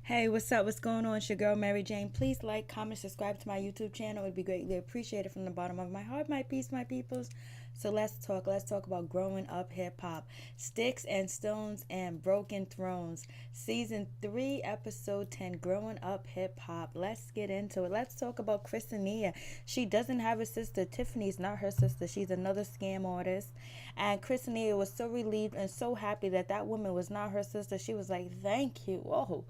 Hey, what's up? What's going on? It's your girl, Mary Jane. Please like, comment, subscribe to my YouTube channel. It would be greatly appreciated from the bottom of my heart, my peace, my peoples. So let's talk. Let's talk about growing up hip hop. Sticks and Stones and Broken Thrones. Season 3, Episode 10, Growing Up Hip Hop. Let's get into it. Let's talk about Christina. She doesn't have a sister. Tiffany's not her sister. She's another scam artist. And Christina was so relieved and so happy that that woman was not her sister. She was like, thank you. Whoa.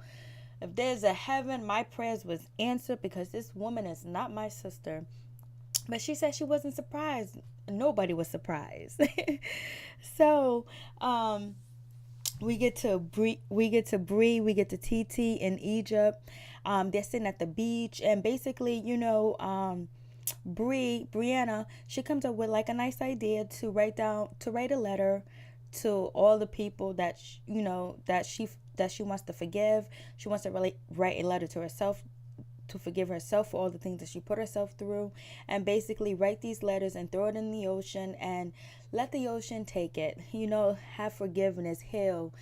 If there's a heaven, my prayers was answered because this woman is not my sister. But she said she wasn't surprised. Nobody was surprised. So, we get to Bree, we get to TT in Egypt. They're sitting at the beach, and basically, Brianna, she comes up with like a nice idea to write a letter to all the people that that she wants to forgive. She wants to really write a letter to herself to forgive herself for all the things that she put herself through, and basically write these letters and throw it in the ocean and let the ocean take it. Have forgiveness, heal,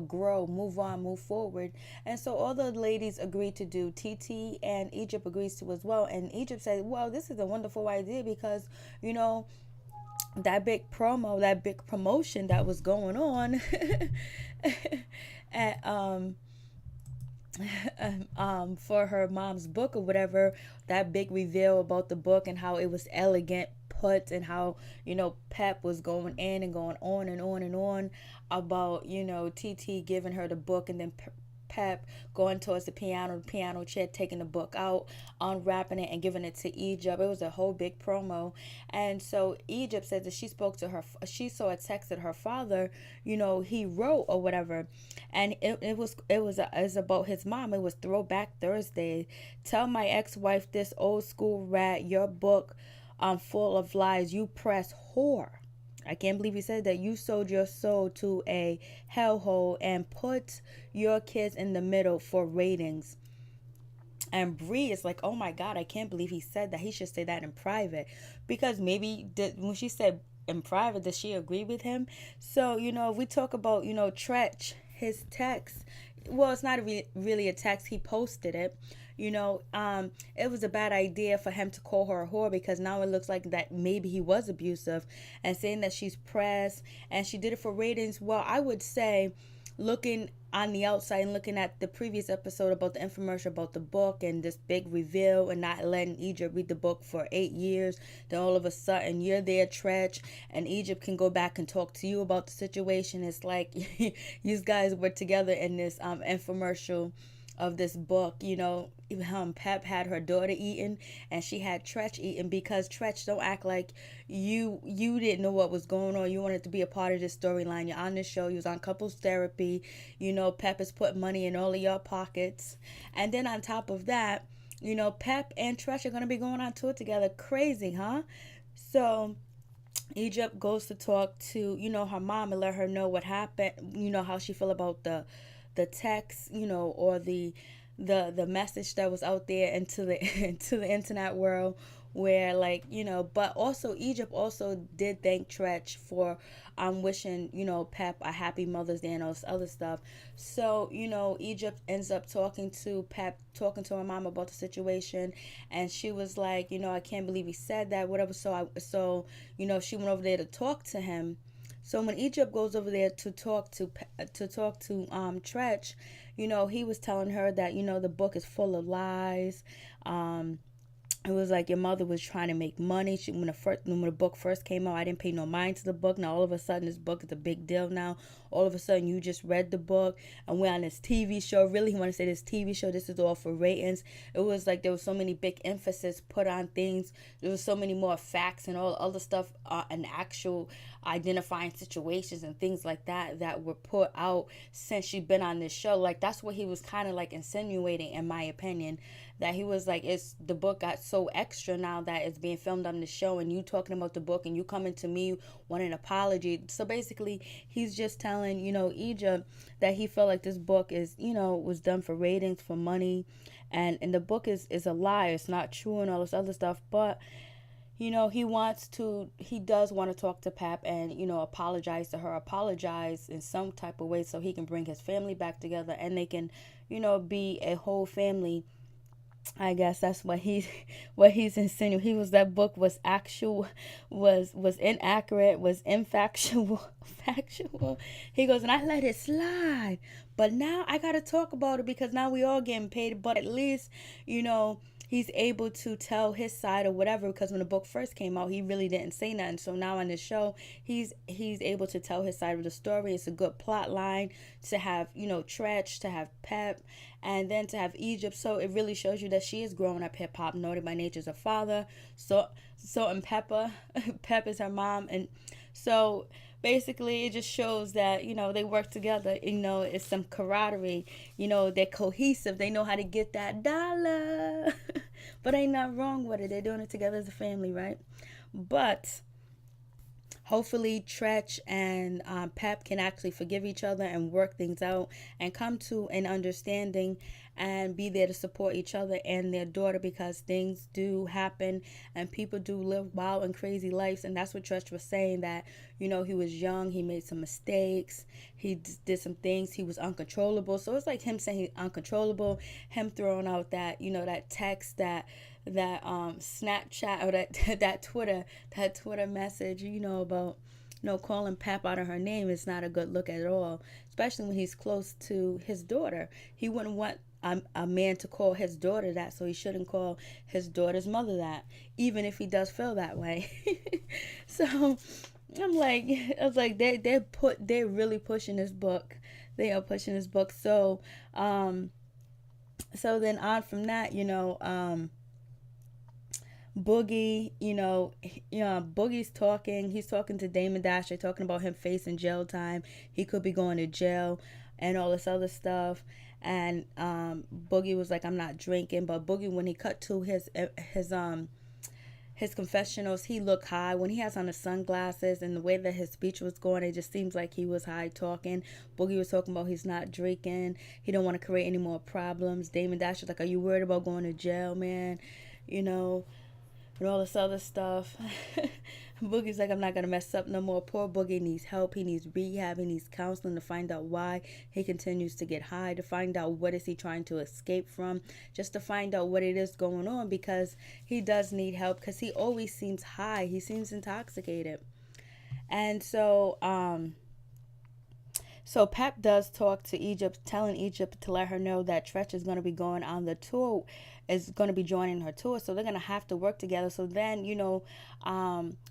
grow, move on, move forward. And so all the ladies agreed to do. TT and Egypt agrees to as well. And Egypt said, well, this is a wonderful idea because, that big promo, that big promotion that was going on at for her mom's book or whatever, that big reveal about the book and how it was elegant put, and how Pep was going in and going on and on and on about TT giving her the book, and then Pep going towards the piano chair, taking the book out, unwrapping it, and giving it to Egypt. It was a whole big promo. And so Egypt said that she saw a text that her father, he wrote or whatever, and it was about his mom. It was Throwback Thursday. Tell my ex-wife, this old school rat, your book, full of lies. You press whore. I can't believe he said that. You sold your soul to a hellhole and put your kids in the middle for ratings. And Bree is like, oh my God, I can't believe he said that. He should say that in private. Because maybe when she said in private, does she agree with him? So, if we talk about, Tretch, his text, well, it's not really a text. He posted it. It was a bad idea for him to call her a whore, because now it looks like that maybe he was abusive, and saying that she's pressed and she did it for ratings. Well, I would say, looking on the outside and looking at the previous episode about the infomercial about the book and this big reveal and not letting Egypt read the book for 8 years, then all of a sudden you're there, Tretch, and Egypt can go back and talk to you about the situation. It's like you guys were together in this infomercial of this book. Pep had her daughter eating, and she had Tretch eating, because Tretch, don't act like you didn't know what was going on. You wanted to be a part of this storyline. You're on this show. You was on couples therapy. Pep is putting money in all of your pockets, and then on top of that, Pep and Tretch are gonna be going on tour together. Crazy, huh? So Egypt goes to talk to her mom and let her know what happened. How she feel about the text, or the message that was out there into the into the internet world, where but also Egypt also did thank Tretch for wishing Pep a happy Mother's Day and all this other stuff. So Egypt ends up talking to Pep, talking to her mom about the situation, and she was like, I can't believe he said that, whatever. She went over there to talk to him. So when Egypt goes over there to talk to Tretch, he was telling her that the book is full of lies. It was like your mother was trying to make money. When the book first came out, I didn't pay no mind to the book. Now all of a sudden this book is a big deal now. All of a sudden you just read the book, and we're on this TV show. Really, he want to say this TV show, this is all for ratings. It was like there was so many big emphasis put on things. There was so many more facts and all other stuff, and actual identifying situations and things like that were put out since she'd been on this show. Like, that's what he was kind of like insinuating, in my opinion, that he was like, it's the book got so extra now that it's being filmed on the show, and you talking about the book and you coming to me wanting an apology. So basically he's just telling Egypt that he felt like this book is was done for ratings, for money, and the book is a lie, it's not true, and all this other stuff. But he does want to talk to Pep and, apologize to her, apologize in some type of way so he can bring his family back together and they can, be a whole family. I guess that's what he's what he's insinuating. He was that book was actual, was inaccurate, was infactual, factual. He goes, and I let it slide, but now I gotta talk about it because now we all getting paid. But at least, he's able to tell his side or whatever. Because when the book first came out, he really didn't say nothing. So now on the show, he's able to tell his side of the story. It's a good plot line to have, Tretch, to have Pep, and then to have Egypt. So it really shows you that she is growing up hip hop. Naughty by Nature is her father. Salt-N-Pepa, Pep is her mom, and so basically it just shows that they work together. It's some camaraderie. They're cohesive. They know how to get that dollar, but ain't not wrong with it. They're doing it together as a family, right? But hopefully Tretch and Pep can actually forgive each other and work things out and come to an understanding and be there to support each other and their daughter, because things do happen and people do live wild and crazy lives. And that's what Tretch was saying, that he was young, he made some mistakes, he did some things, he was uncontrollable. So it's like him saying he's uncontrollable, him throwing out that that text, that Snapchat, or that Twitter message, about calling Pap out of her name is not a good look at all, especially when he's close to his daughter. He wouldn't want a man to call his daughter that, so he shouldn't call his daughter's mother that, even if he does feel that way. So I was like, they're really pushing this book. They are pushing this book. So then on from that, Boogie, Boogie's talking. He's talking to Damon Dash. They're talking about him facing jail time. He could be going to jail and all this other stuff. And Boogie was like, I'm not drinking. But Boogie, when he cut to his confessionals, he looked high. When he has on the sunglasses and the way that his speech was going, it just seems like he was high talking. Boogie was talking about he's not drinking. He don't want to create any more problems. Damon Dash was like, are you worried about going to jail, man? And all this other stuff. Boogie's like, I'm not going to mess up no more. Poor Boogie needs help. He needs rehab. He needs counseling to find out why he continues to get high, to find out what is he trying to escape from, just to find out what it is going on, because he does need help, because he always seems high. He seems intoxicated. And so Pep does talk to Egypt, telling Egypt to let her know that Tretch is going to be going on the tour, is going to be joining her tour. So they're going to have to work together. So then,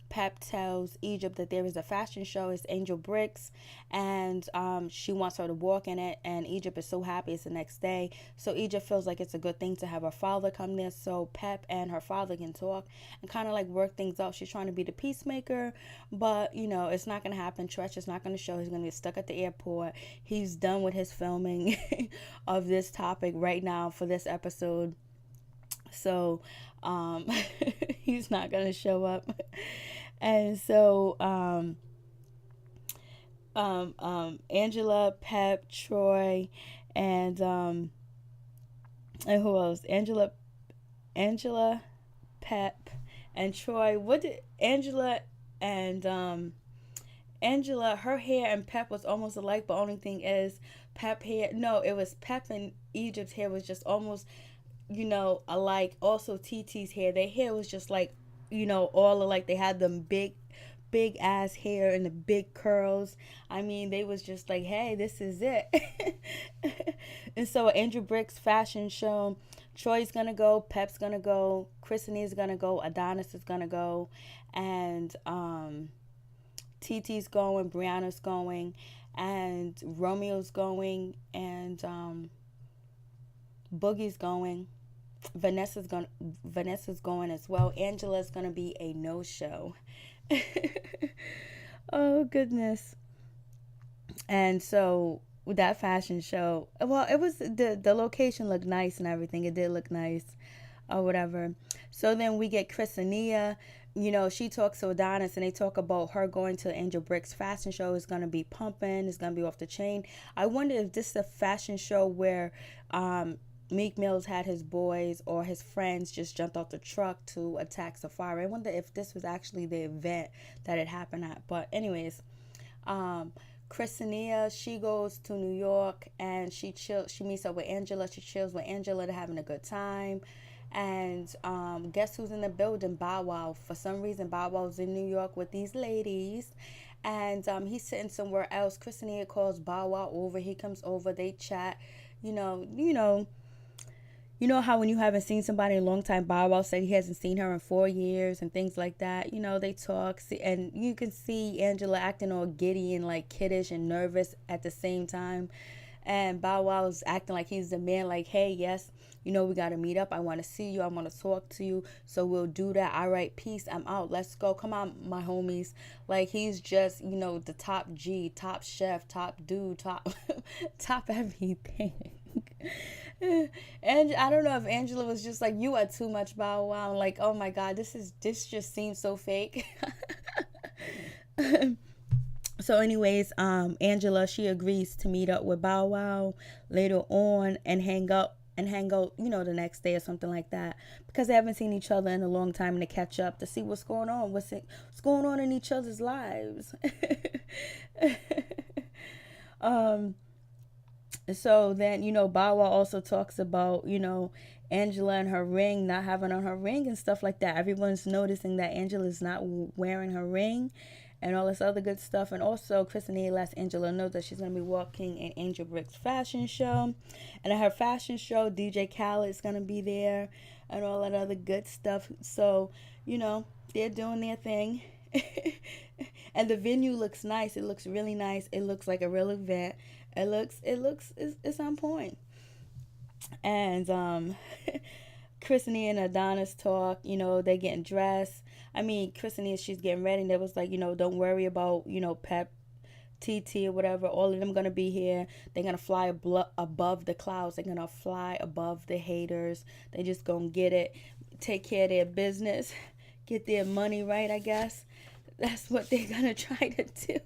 Pep tells Egypt that there is a fashion show. It's Angel Bricks, and she wants her to walk in it. And Egypt is so happy. It's the next day. So Egypt feels like it's a good thing to have her father come there, so Pep and her father can talk and kind of like work things out. She's trying to be the peacemaker, but it's not going to happen. Tretch is not going to show. He's going to get stuck at the airport. He's done with his filming of this topic right now for this episode. So he's not going to show up. And so Angela, Pep, Troy, and who else? Angela, Pep, and Troy. What did Angela and Angela, her hair and Pep was almost alike, but only thing is Pep hair, no, it was Pep and Egypt's hair was just almost, alike. Also TT's hair, their hair was just like, all alike. They had them big ass hair and the big curls. I mean, they was just like, hey, this is it. And so Andrew Brick's fashion show, Troy's gonna go, Pep's gonna go, Christina's gonna go, Adonis is gonna go, and TT's going, Brianna's going, and Romeo's going, and Boogie's going. Vanessa's going as well. Angela's gonna be a no-show. Oh goodness. And so that fashion show, well, it was the location looked nice and everything. It did look nice or whatever. So then we get Chris and Nia. She talks to Adonis and they talk about her going to Angel Brick's fashion show. It's going to be pumping. It's going to be off the chain. I wonder if this is a fashion show where Meek Mills had his boys or his friends just jumped off the truck to attack Safari. I wonder if this was actually the event that it happened at. But anyways, um, Christina, she goes to New York and she meets up with Angela. She chills with Angela. They're having a good time. And guess who's in the building? Bow Wow. For some reason, Bow Wow's in New York with these ladies. And he's sitting somewhere else. Christina calls Bow Wow over. He comes over. They chat. You know, you know, you know how when you haven't seen somebody in a long time, Bow Wow said he hasn't seen her in 4 years and things like that. You know, they talk, and you can see Angela acting all giddy and like kiddish and nervous at the same time. And Bow Wow's acting like he's the man, like, hey, yes, you know, we got to meet up. I want to see you. I want to talk to you. So we'll do that. All right, peace. I'm out. Let's go. Come on, my homies. Like, he's just, you know, the top G, top chef, top dude, top, top everything. And I don't know if Angela was just like, you are too much, Bow Wow. Like, oh my God, this just seems so fake. So anyways, Angela, she agrees to meet up with Bow Wow later on and hang out, you know, the next day or something like that, because they haven't seen each other in a long time, and to catch up to see what's going on, what's going on in each other's lives. So then, you know, Bow Wow also talks about, you know, Angela and her ring, not having on her ring and stuff like that. Everyone's noticing that Angela's not wearing her ring and all this other good stuff. And also, Christina lets Angela know that she's going to be walking in Angel Brick's fashion show. And at her fashion show, DJ Khaled's going to be there and all that other good stuff. So, you know, they're doing their thing. And the venue looks nice. It looks really nice. It looks like a real event. It's on point. And Christina and Adonis talk, you know, they getting dressed. I mean, Christina, she's getting ready, and they was like, you know, don't worry about, you know, Pep, TT or whatever. All of them gonna be here. They're gonna fly above the clouds. They're gonna fly above the haters. They just gonna get it, take care of their business, get their money right, I guess. That's what they're gonna try to do.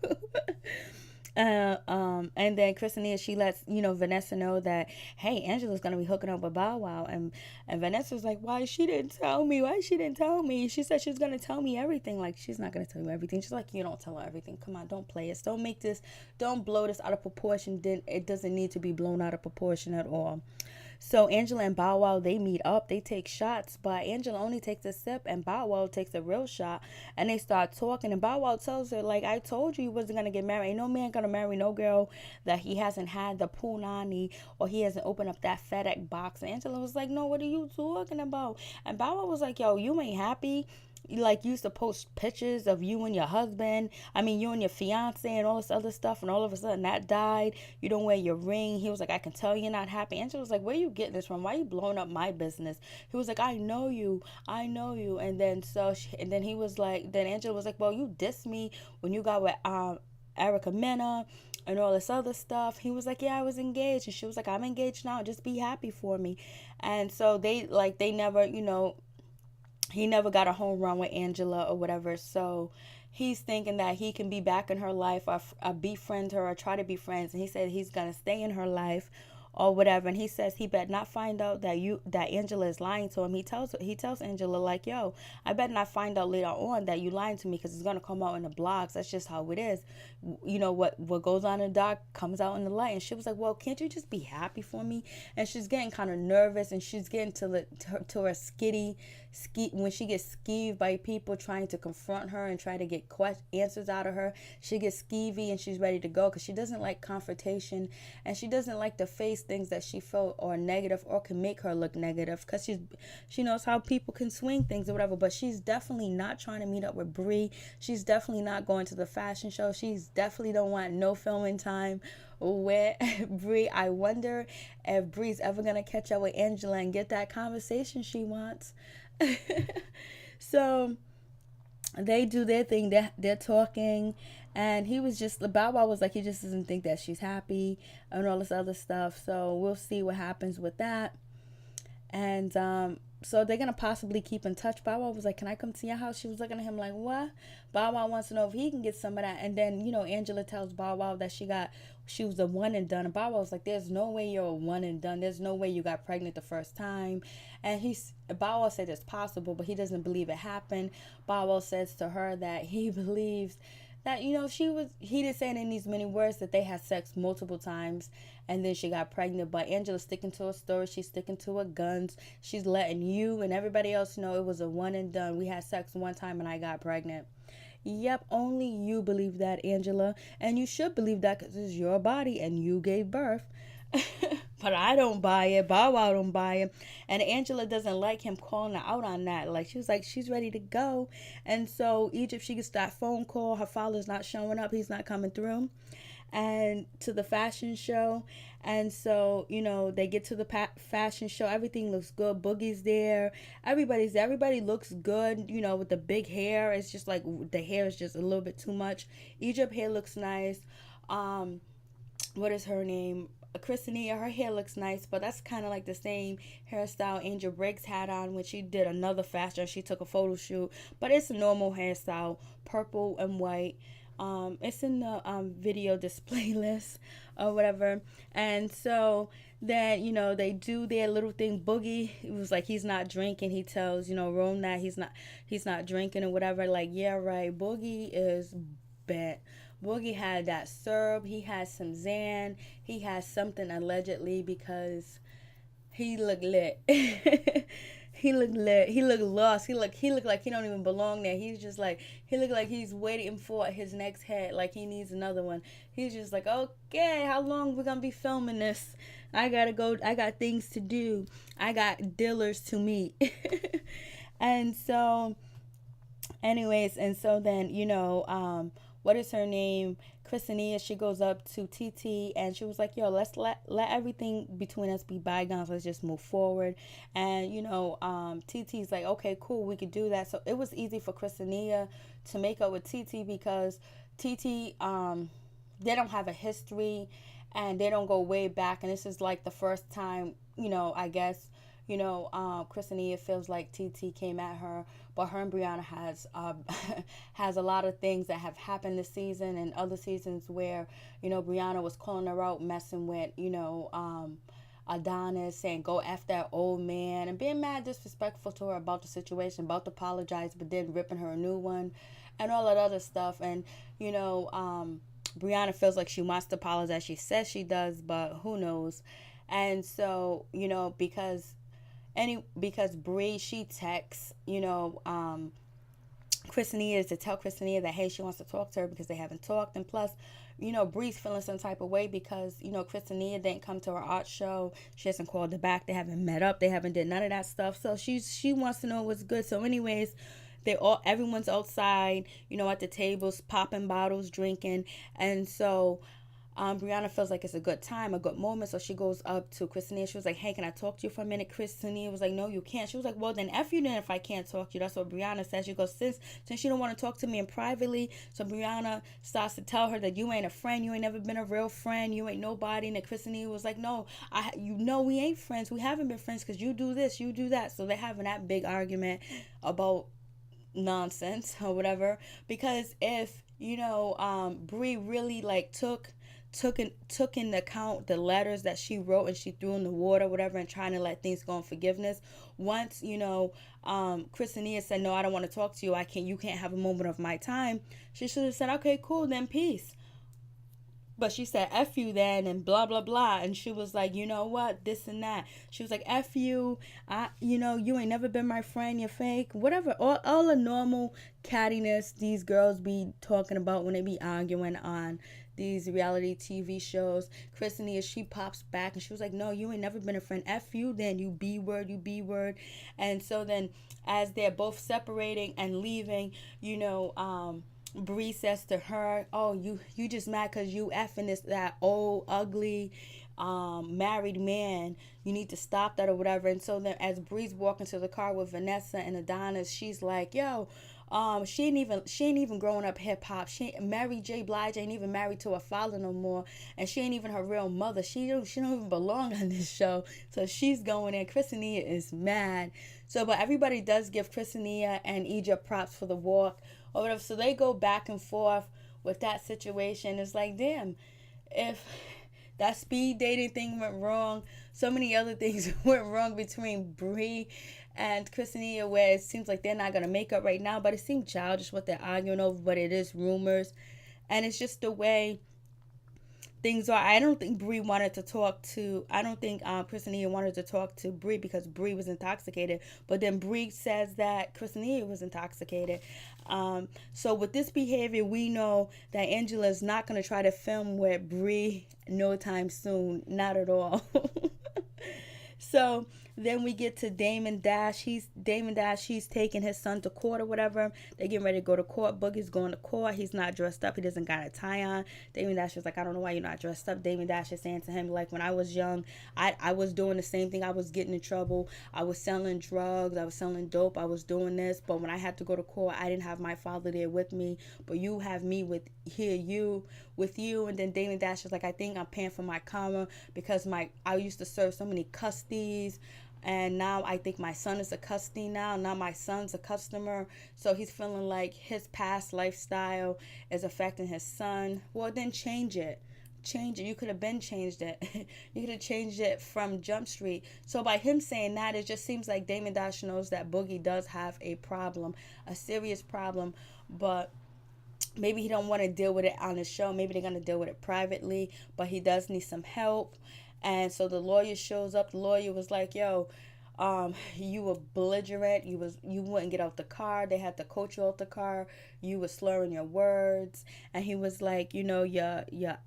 And then Christina, she lets, you know, Vanessa know that, hey, Angela's gonna be hooking up with Bow Wow, and Vanessa's like, why she didn't tell me? She said she's gonna tell me everything. Like, she's not gonna tell you everything. She's like, you don't tell her everything. Come on, don't play us. Don't blow this out of proportion. Then it doesn't need to be blown out of proportion at all. So Angela and Bow Wow, they meet up, they take shots, but Angela only takes a sip and Bow Wow takes a real shot, and they start talking, and Bow Wow tells her, like, I told you wasn't going to get married. Ain't no man going to marry no girl that he hasn't had the punani or he hasn't opened up that FedEx box. And Angela was like, no, what are you talking about? And Bow Wow was like, yo, you ain't happy? Like, you used to post pictures of you and your husband, you and your fiance and all this other stuff, and all of a sudden that died. You don't wear your ring. He was like, I can tell you're not happy. Angela was like, where you getting this from? Why are you blowing up my business? He was like, I know you. And then he was like, then Angela was like, well, you dissed me when you got with Erica Mena and all this other stuff. He was like, yeah, I was engaged. And she was like, I'm engaged now, just be happy for me. And so they never, you know, he never got a home run with Angela or whatever. So he's thinking that he can be back in her life, or befriend her, or try to be friends. And he said he's going to stay in her life or whatever. And he says he better not find out that Angela is lying to him. He tells Angela, like, yo, I better not find out later on that you lying to me, because it's going to come out in the blogs. That's just how it is. You know, what goes on in the dark comes out in the light. And she was like, well, can't you just be happy for me? And she's getting kind of nervous, and she's getting to her when she gets skeeved by people trying to confront her and try to get answers out of her. She gets skeevy and she's ready to go, because she doesn't like confrontation, and she doesn't like to face things that she felt are negative or can make her look negative, because she knows how people can swing things or whatever. But she's definitely not trying to meet up with Brie. She's definitely not going to the fashion show. She's definitely don't want no filming time with Brie. I wonder if Brie's ever gonna catch up with Angela and get that conversation she wants. So they do their thing. They're talking, and Bow Wow was like, he just doesn't think that she's happy and all this other stuff. So we'll see what happens with that. And So they're gonna possibly keep in touch. Bow Wow was like, "Can I come to your house?" She was looking at him like, "What?" Bow Wow wants to know if he can get some of that. And then Angela tells Bow Wow that she was a one and done. And Bow Wow was like, "There's no way you're a one and done. There's no way you got pregnant the first time." And Bow Wow said it's possible, but he doesn't believe it happened. Bow Wow says to her that he believes that he didn't say it in these many words that they had sex multiple times and then she got pregnant. But Angela's sticking to her story. She's sticking to her guns. She's letting you and everybody else know it was a one and done. We had sex one time and I got pregnant. Yep, only you believe that, Angela. And you should believe that because it's your body and you gave birth. But I don't buy it. Bow Wow don't buy it. And Angela doesn't like him calling her out on that. Like, she was like, she's ready to go. And so Egypt, she gets that phone call. Her father's not showing up. He's not coming through. And to the fashion show. And so, they get to the fashion show. Everything looks good. Boogie's there. Everybody's there. Everybody looks good, with the big hair. It's just like the hair is just a little bit too much. Egypt hair looks nice. What is her name? Christina, her hair looks nice, but that's kind of like the same hairstyle Angel Briggs had on when she did another fashion. She took a photo shoot, but it's a normal hairstyle, purple and white. It's in the video display list or whatever. And so then, they do their little thing. Boogie, it was like he's not drinking. He tells, Rome that he's not drinking or whatever. Like, yeah, right. Boogie is bad. Boogie had that syrup. He had some Zan. He had something allegedly because he looked lit. He looked lit. He looked lost. He looked like he don't even belong there. He's just like, he looked like he's waiting for his next hit. Like he needs another one. He's just like, okay, how long we gonna be filming this? I gotta go. I got things to do. I got dealers to meet. And so, anyways, and so then, what is her name? Christina, she goes up to TT and she was like, yo, let's let everything between us be bygones. Let's just move forward. And, TT's like, okay, cool, we could do that. So it was easy for Christina to make up with TT because TT, they don't have a history and they don't go way back. And this is like the first time, I guess, Christina feels like TT came at her, but her and Brianna has a lot of things that have happened this season and other seasons where, Brianna was calling her out, messing with, Adonis, saying go F that old man and being mad disrespectful to her about the situation, about to apologize, but then ripping her a new one and all that other stuff. And, Brianna feels like she wants to apologize. She says she does, but who knows? And so, because Bree, she texts, Christina to tell Christina that, hey, she wants to talk to her because they haven't talked. And plus, Bree's feeling some type of way because, Christina didn't come to her art show. She hasn't called her back. They haven't met up. They haven't did none of that stuff. So she wants to know what's good. So anyways, everyone's outside, at the tables, popping bottles, drinking. And so Brianna feels like it's a good time, a good moment. So she goes up to Christina. She was like, hey, can I talk to you for a minute? Christina was like, no, you can't. She was like, well, then F you then if I can't talk to you. That's what Brianna says. She goes, since you don't want to talk to me in privately. So Brianna starts to tell her that you ain't a friend. You ain't never been a real friend. You ain't nobody. And then Christina was like, no, we ain't friends. We haven't been friends because you do this, you do that. So they're having that big argument about nonsense or whatever. Because if, Bree really like took into account the letters that she wrote and she threw in the water, whatever, and trying to let things go in forgiveness. Once, Christina said, no, I don't want to talk to you. You can't have a moment of my time. She should have said, okay, cool, then peace. But she said, F you then, and blah, blah, blah. And she was like, you know what, this and that. She was like, F you, you ain't never been my friend, you're fake. Whatever, all the normal cattiness these girls be talking about when they be arguing on these reality TV shows. Christina, she pops back and she was like, no, you ain't never been a friend. F you then, you B word. And so then as they're both separating and leaving, Bree says to her, oh, you just mad because you effing that old ugly married man. You need to stop that or whatever. And so then as Bree's walking to the car with Vanessa and Adonis, she's like, yo, she ain't even growing up hip hop. Mary J. Blige ain't even married to her father no more, and she ain't even her real mother. She don't even belong on this show. So she's going in. Chrisania is mad. So, but everybody does give Chrisania and Egypt props for the walk or whatever. So they go back and forth with that situation. It's like, damn, if that speed dating thing went wrong, so many other things went wrong between Brie and Christina, where it seems like they're not gonna make up right now. But it seems childish what they're arguing over, but it is rumors, and it's just the way things are. I don't think Brie wanted to talk to. I don't think Christina wanted to talk to Brie because Brie was intoxicated. But then Brie says that Christina was intoxicated. So with this behavior, we know that Angela is not going to try to film with Brie no time soon. Not at all. So then we get to Damon Dash. He's taking his son to court or whatever. They're getting ready to go to court. Boogie's going to court. He's not dressed up. He doesn't got a tie on. Damon Dash is like, I don't know why you're not dressed up. Damon Dash is saying to him, like, when I was young, I was doing the same thing. I was getting in trouble. I was selling drugs. I was selling dope. I was doing this. But when I had to go to court, I didn't have my father there with me. But you have me with you. And then Damon Dash is like, I think I'm paying for my karma because I used to serve so many custodies. And now I think my son is a custody now. Now my son's a customer. So he's feeling like his past lifestyle is affecting his son. Well, then change it. You could have been changed it. You could have changed it from Jump Street. So by him saying that, it just seems like Damon Dash knows that Boogie does have a problem, a serious problem. But maybe he don't want to deal with it on the show. Maybe they're going to deal with it privately. But he does need some help. And so the lawyer shows up. The lawyer was like, yo, you were belligerent. You wouldn't get out the car. They had to coach you out the car. You were slurring your words. And he was like, your your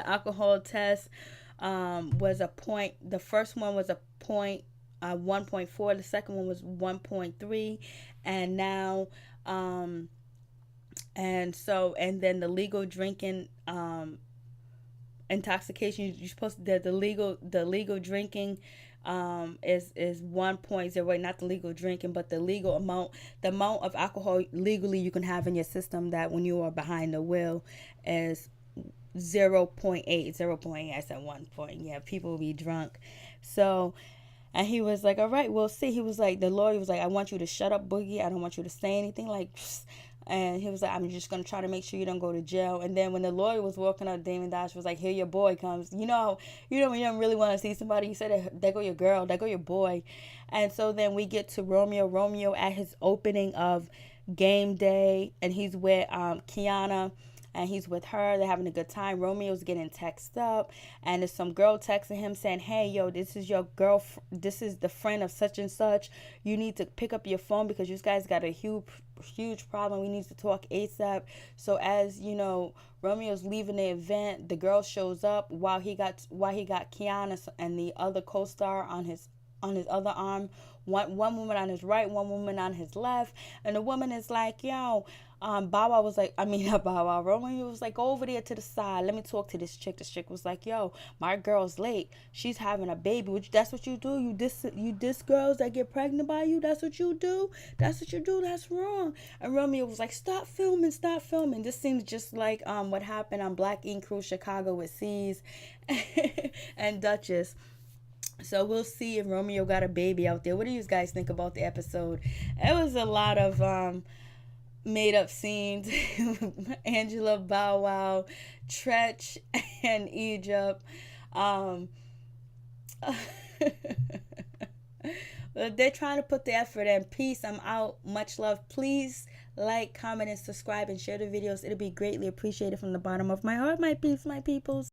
alcohol test was a point. The first one was a point 1.4. The second one was 1.3. And now and then the legal drinking intoxication, you're supposed to, the legal drinking is 1.0, not the legal drinking, but the amount of alcohol legally you can have in your system that when you are behind the wheel is 0.8. I said 1 point. Yeah, people will be drunk. So, and he was like, all right, we'll see. He was like, the lawyer was like, I want you to shut up, Boogie. I don't want you to say anything. Like, and he was like, I'm just going to try to make sure you don't go to jail. And then when the lawyer was walking up, Damon Dash was like, here your boy comes. You know when you don't really want to see somebody, you said, there go your girl, there go your boy. And so then we get to Romeo at his opening of Game Day. And he's with Kiana. And he's with her. They're having a good time. Romeo's getting texted up. And there's some girl texting him saying, hey, yo, this is your girl. This is the friend of such and such. You need to pick up your phone because you guys got a huge problem. We need to talk ASAP. So as you know, Romeo's leaving the event. The girl shows up while he got Kiana and the other co-star on his other arm. One woman on his right, one woman on his left. And the woman is like, yo, Bow Wow was like, not Bow Wow, Romeo was like, go over there to the side. Let me talk to this chick. This chick was like, yo, my girl's late. She's having a baby. That's what you do? You diss girls that get pregnant by you? That's what you do? That's wrong. And Romeo was like, stop filming. This seems just like what happened on Black Ink Crew Chicago with C's and Duchess. So we'll see if Romeo got a baby out there. What do you guys think about the episode? It was a lot of made up scenes. Angela, Bow Wow, Tretch, and Egypt. They're trying to put the effort in. Peace. I'm out. Much love. Please like, comment, and subscribe, and share the videos. It'll be greatly appreciated from the bottom of my heart, my peeps, my peoples.